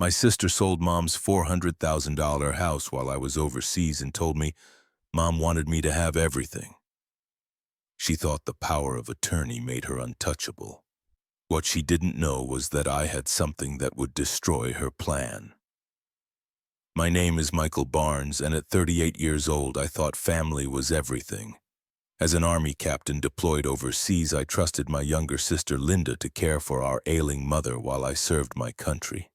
My sister sold Mom's $400,000 house while I was overseas and told me Mom wanted me to have everything. She thought the power of attorney made her untouchable. What she didn't know was that I had something that would destroy her plan. My name is Michael Barnes, and at 38 years old, I thought family was everything. As an Army captain deployed overseas, I trusted my younger sister Linda to care for our ailing mother while I served my country.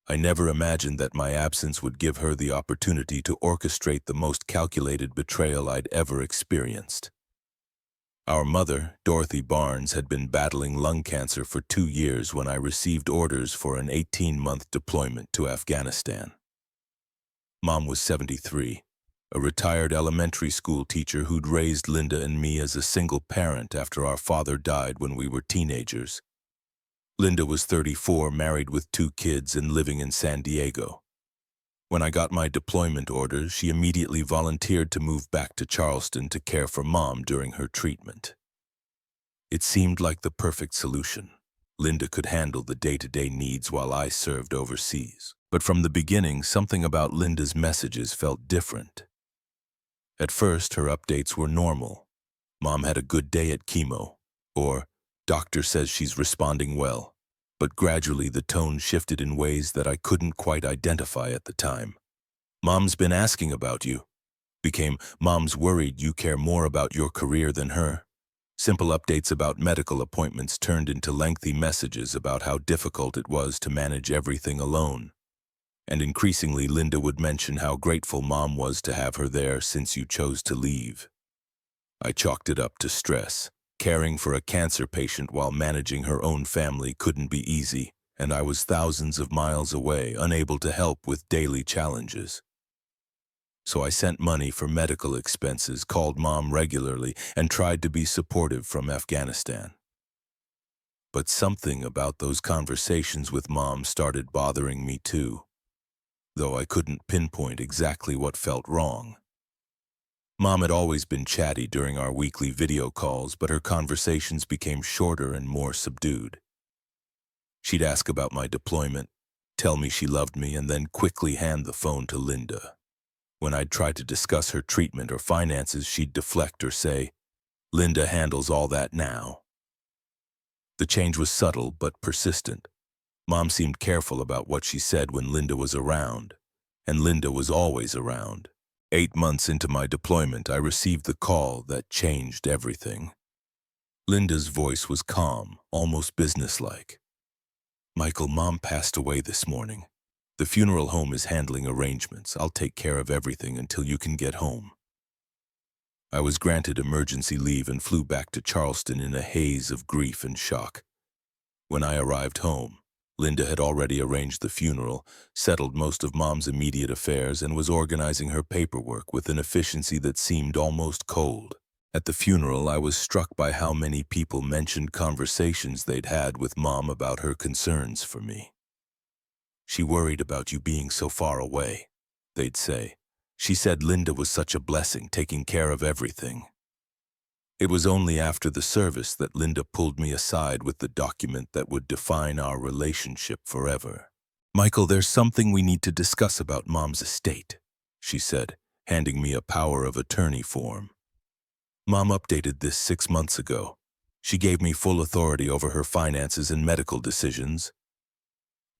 I never imagined that my absence would give her the opportunity to orchestrate the most calculated betrayal I'd ever experienced. Our mother, Dorothy Barnes, had been battling lung cancer for 2 years when I received orders for an 18-month deployment to Afghanistan. Mom was 73, a retired elementary school teacher who'd raised Linda and me as a single parent after our father died when we were teenagers. Linda was 34, married with 2 kids and living in San Diego. When I got my deployment orders, she immediately volunteered to move back to Charleston to care for Mom during her treatment. It seemed like the perfect solution. Linda could handle the day-to-day needs while I served overseas. But from the beginning, something about Linda's messages felt different. At first, her updates were normal. Mom had a good day at chemo, or doctor says she's responding well. But gradually the tone shifted in ways that I couldn't quite identify at the time. Mom's been asking about you. Became, Mom's worried you care more about your career than her. Simple updates about medical appointments turned into lengthy messages about how difficult it was to manage everything alone. And increasingly, Linda would mention how grateful Mom was to have her there since you chose to leave. I chalked it up to stress. Caring for a cancer patient while managing her own family couldn't be easy, and I was thousands of miles away, unable to help with daily challenges. So I sent money for medical expenses, called Mom regularly, and tried to be supportive from Afghanistan. But something about those conversations with Mom started bothering me too, though I couldn't pinpoint exactly what felt wrong. Mom had always been chatty during our weekly video calls, but her conversations became shorter and more subdued. She'd ask about my deployment, tell me she loved me, and then quickly hand the phone to Linda. When I'd try to discuss her treatment or finances, she'd deflect or say, "Linda handles all that now." The change was subtle but persistent. Mom seemed careful about what she said when Linda was around, and Linda was always around. 8 months into my deployment, I received the call that changed everything. Linda's voice was calm, almost businesslike. "Michael, Mom passed away this morning. The funeral home is handling arrangements. I'll take care of everything until you can get home." I was granted emergency leave and flew back to Charleston in a haze of grief and shock. When I arrived home, Linda had already arranged the funeral, settled most of Mom's immediate affairs, and was organizing her paperwork with an efficiency that seemed almost cold. At the funeral, I was struck by how many people mentioned conversations they'd had with Mom about her concerns for me. "She worried about you being so far away," they'd say. "She said Linda was such a blessing, taking care of everything." It was only after the service that Linda pulled me aside with the document that would define our relationship forever. "Michael, there's something we need to discuss about Mom's estate," she said, handing me a power of attorney form. "Mom updated this 6 months ago. She gave me full authority over her finances and medical decisions."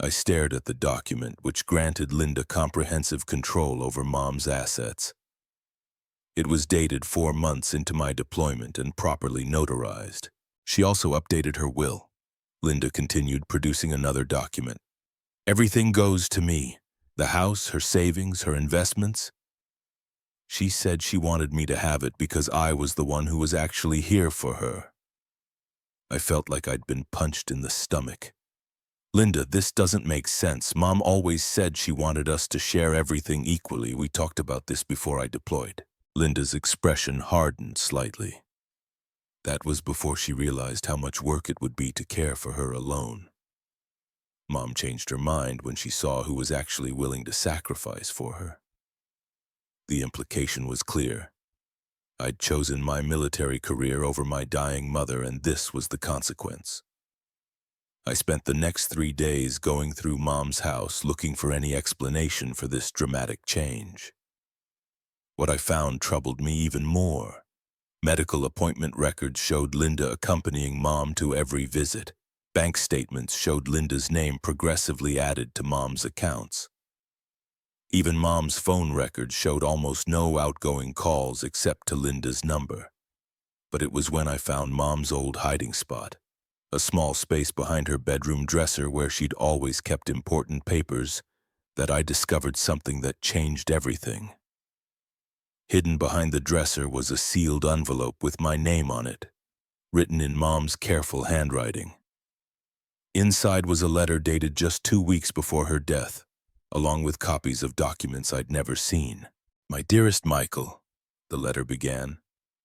I stared at the document, which granted Linda comprehensive control over Mom's assets. It was dated 4 months into my deployment and properly notarized. She also updated her will. Linda continued, producing another document. "Everything goes to me. The house, her savings, her investments." She said she wanted me to have it because I was the one who was actually here for her. I felt like I'd been punched in the stomach. "Linda, this doesn't make sense. Mom always said she wanted us to share everything equally. We talked about this before I deployed." Linda's expression hardened slightly. That was before she realized how much work it would be to care for her alone. Mom changed her mind when she saw who was actually willing to sacrifice for her. The implication was clear. I'd chosen my military career over my dying mother, and this was the consequence. I spent the next 3 days going through Mom's house looking for any explanation for this dramatic change. What I found troubled me even more. Medical appointment records showed Linda accompanying Mom to every visit. Bank statements showed Linda's name progressively added to Mom's accounts. Even Mom's phone records showed almost no outgoing calls except to Linda's number. But it was when I found Mom's old hiding spot, a small space behind her bedroom dresser where she'd always kept important papers, that I discovered something that changed everything. Hidden behind the dresser was a sealed envelope with my name on it, written in Mom's careful handwriting. Inside was a letter dated just 2 weeks before her death, along with copies of documents I'd never seen. "My dearest Michael," the letter began,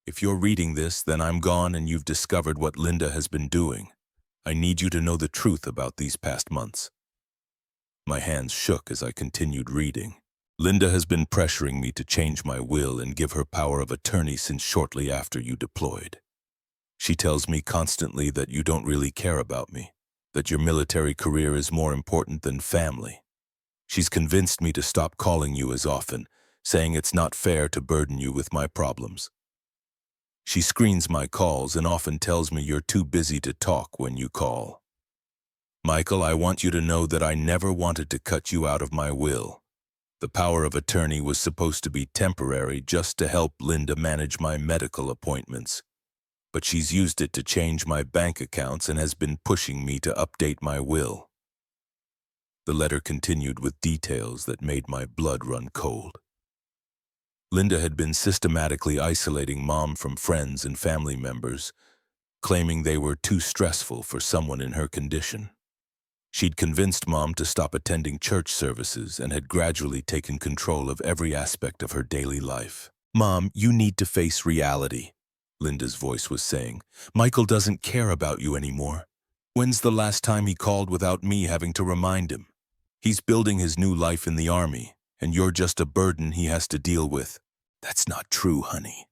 "if you're reading this, then I'm gone and you've discovered what Linda has been doing. I need you to know the truth about these past months." My hands shook as I continued reading. "Linda has been pressuring me to change my will and give her power of attorney since shortly after you deployed. She tells me constantly that you don't really care about me, that your military career is more important than family. She's convinced me to stop calling you as often, saying it's not fair to burden you with my problems. She screens my calls and often tells me you're too busy to talk when you call. Michael, I want you to know that I never wanted to cut you out of my will. The power of attorney was supposed to be temporary just to help Linda manage my medical appointments. But she's used it to change my bank accounts and has been pushing me to update my will." The letter continued with details that made my blood run cold. Linda had been systematically isolating Mom from friends and family members, claiming they were too stressful for someone in her condition. She'd convinced Mom to stop attending church services and had gradually taken control of every aspect of her daily life. "Mom, you need to face reality," Linda's voice was saying. "Michael doesn't care about you anymore. When's the last time he called without me having to remind him? He's building his new life in the Army, and you're just a burden he has to deal with." "That's not true, honey,"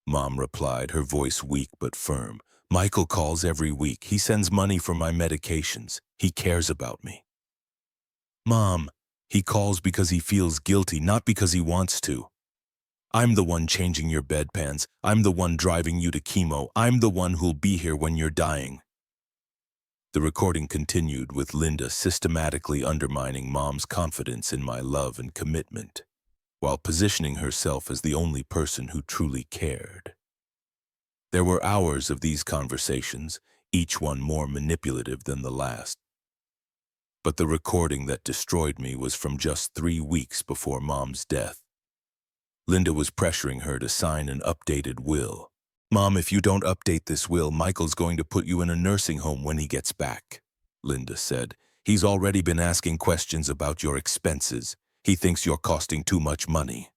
Mom replied, her voice weak but firm. "Michael calls every week. He sends money for my medications. He cares about me." "Mom, he calls because he feels guilty, not because he wants to. I'm the one changing your bedpans. I'm the one driving you to chemo. I'm the one who'll be here when you're dying." The recording continued with Linda systematically undermining Mom's confidence in my love and commitment, while positioning herself as the only person who truly cared. There were hours of these conversations, each one more manipulative than the last. But the recording that destroyed me was from just 3 weeks before Mom's death. Linda was pressuring her to sign an updated will. "Mom, if you don't update this will, Michael's going to put you in a nursing home when he gets back," Linda said. "He's already been asking questions about your expenses. He thinks you're costing too much money."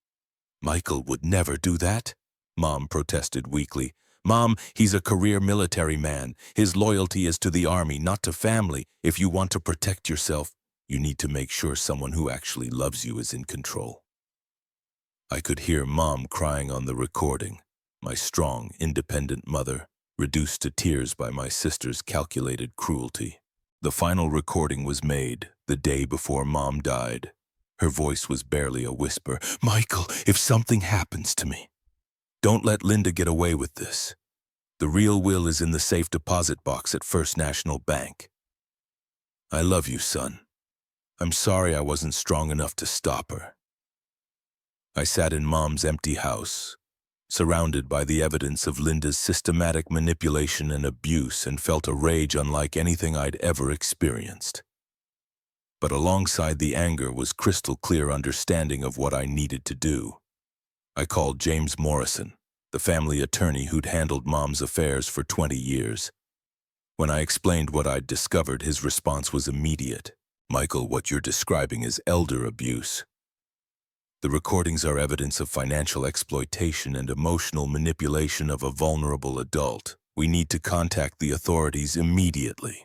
"Michael would never do that," Mom protested weakly. "Mom, he's a career military man. His loyalty is to the Army, not to family. If you want to protect yourself, you need to make sure someone who actually loves you is in control." I could hear Mom crying on the recording, my strong, independent mother, reduced to tears by my sister's calculated cruelty. The final recording was made the day before Mom died. Her voice was barely a whisper. "Michael, if something happens to me, don't let Linda get away with this. The real will is in the safe deposit box at First National Bank. I love you, son. I'm sorry I wasn't strong enough to stop her." I sat in Mom's empty house, surrounded by the evidence of Linda's systematic manipulation and abuse, and felt a rage unlike anything I'd ever experienced. But alongside the anger was crystal clear understanding of what I needed to do. I called James Morrison, the family attorney who'd handled Mom's affairs for 20 years. When I explained what I'd discovered, his response was immediate. "Michael, what you're describing is elder abuse. The recordings are evidence of financial exploitation and emotional manipulation of a vulnerable adult. We need to contact the authorities immediately."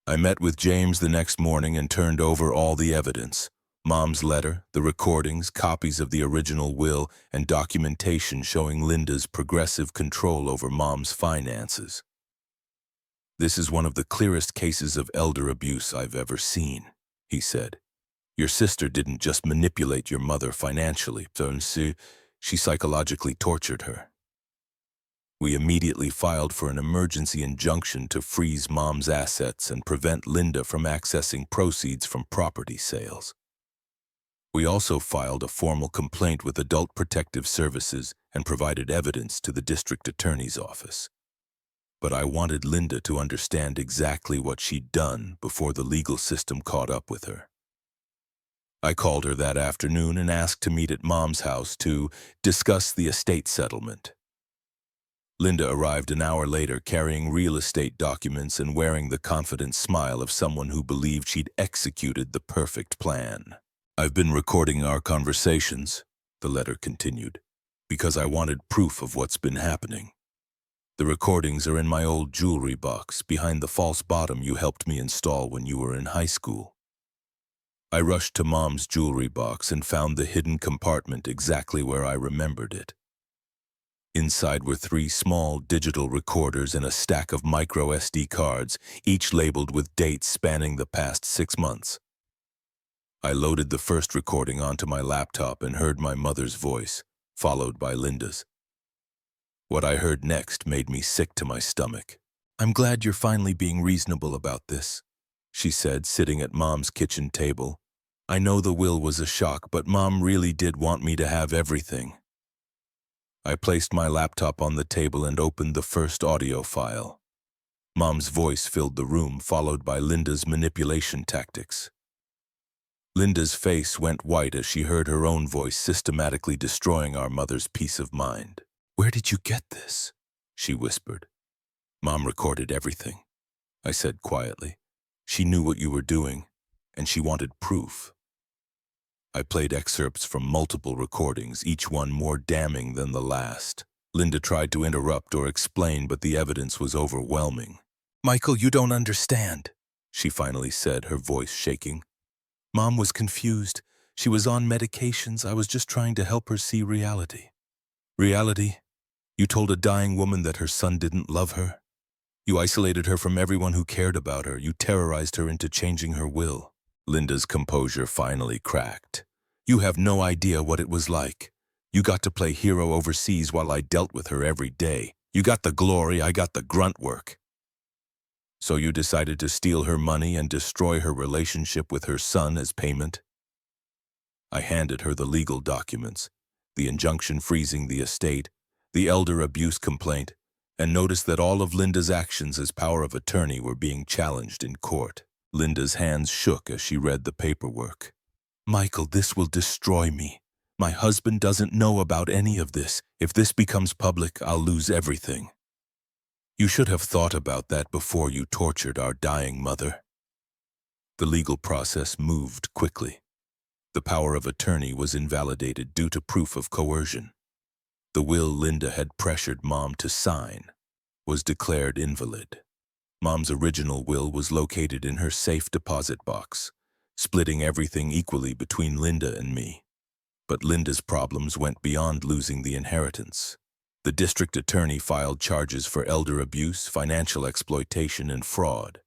I met with James the next morning and turned over all the evidence. Mom's letter, the recordings, copies of the original will, and documentation showing Linda's progressive control over Mom's finances. This is one of the clearest cases of elder abuse I've ever seen, he said. Your sister didn't just manipulate your mother financially, she psychologically tortured her. We immediately filed for an emergency injunction to freeze Mom's assets and prevent Linda from accessing proceeds from property sales. We also filed a formal complaint with Adult Protective Services and provided evidence to the district attorney's office. But I wanted Linda to understand exactly what she'd done before the legal system caught up with her. I called her that afternoon and asked to meet at Mom's house to discuss the estate settlement. Linda arrived an hour later carrying real estate documents and wearing the confident smile of someone who believed she'd executed the perfect plan. I've been recording our conversations, the letter continued, because I wanted proof of what's been happening. The recordings are in my old jewelry box behind the false bottom you helped me install when you were in high school. I rushed to Mom's jewelry box and found the hidden compartment exactly where I remembered it. Inside were 3 small digital recorders and a stack of micro SD cards, each labeled with dates spanning the past 6 months. I loaded the first recording onto my laptop and heard my mother's voice, followed by Linda's. What I heard next made me sick to my stomach. "I'm glad you're finally being reasonable about this," she said, sitting at Mom's kitchen table. "I know the will was a shock, but Mom really did want me to have everything." I placed my laptop on the table and opened the first audio file. Mom's voice filled the room, followed by Linda's manipulation tactics. Linda's face went white as she heard her own voice systematically destroying our mother's peace of mind. "Where did you get this?" she whispered. "Mom recorded everything," I said quietly. "She knew what you were doing, and she wanted proof." I played excerpts from multiple recordings, each one more damning than the last. Linda tried to interrupt or explain, but the evidence was overwhelming. "Michael, you don't understand," she finally said, her voice shaking. "Mom was confused. She was on medications. I was just trying to help her see reality." "Reality? You told a dying woman that her son didn't love her? You isolated her from everyone who cared about her. You terrorized her into changing her will." Linda's composure finally cracked. "You have no idea what it was like. You got to play hero overseas while I dealt with her every day. You got the glory, I got the grunt work. So you decided to steal her money and destroy her relationship with her son as payment?" I handed her the legal documents, the injunction freezing the estate, the elder abuse complaint, and noticed that all of Linda's actions as power of attorney were being challenged in court. Linda's hands shook as she read the paperwork. "Michael, this will destroy me. My husband doesn't know about any of this. If this becomes public, I'll lose everything." "You should have thought about that before you tortured our dying mother." The legal process moved quickly. The power of attorney was invalidated due to proof of coercion. The will Linda had pressured Mom to sign was declared invalid. Mom's original will was located in her safe deposit box, splitting everything equally between Linda and me. But Linda's problems went beyond losing the inheritance. The district attorney filed charges for elder abuse, financial exploitation, and fraud.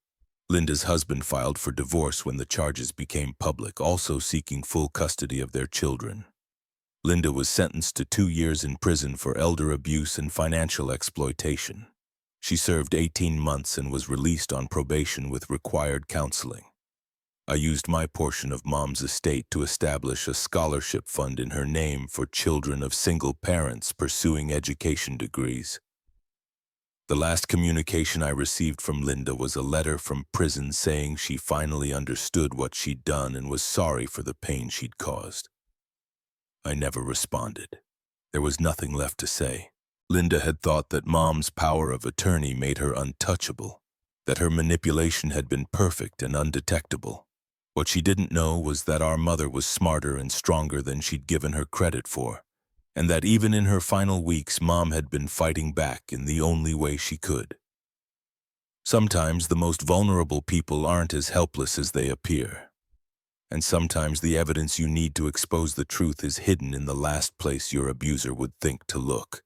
Linda's husband filed for divorce when the charges became public, also seeking full custody of their children. Linda was sentenced to 2 years in prison for elder abuse and financial exploitation. She served 18 months and was released on probation with required counseling. I used my portion of Mom's estate to establish a scholarship fund in her name for children of single parents pursuing education degrees. The last communication I received from Linda was a letter from prison saying she finally understood what she'd done and was sorry for the pain she'd caused. I never responded. There was nothing left to say. Linda had thought that Mom's power of attorney made her untouchable, that her manipulation had been perfect and undetectable. What she didn't know was that our mother was smarter and stronger than she'd given her credit for, and that even in her final weeks, Mom had been fighting back in the only way she could. Sometimes the most vulnerable people aren't as helpless as they appear. And sometimes the evidence you need to expose the truth is hidden in the last place your abuser would think to look.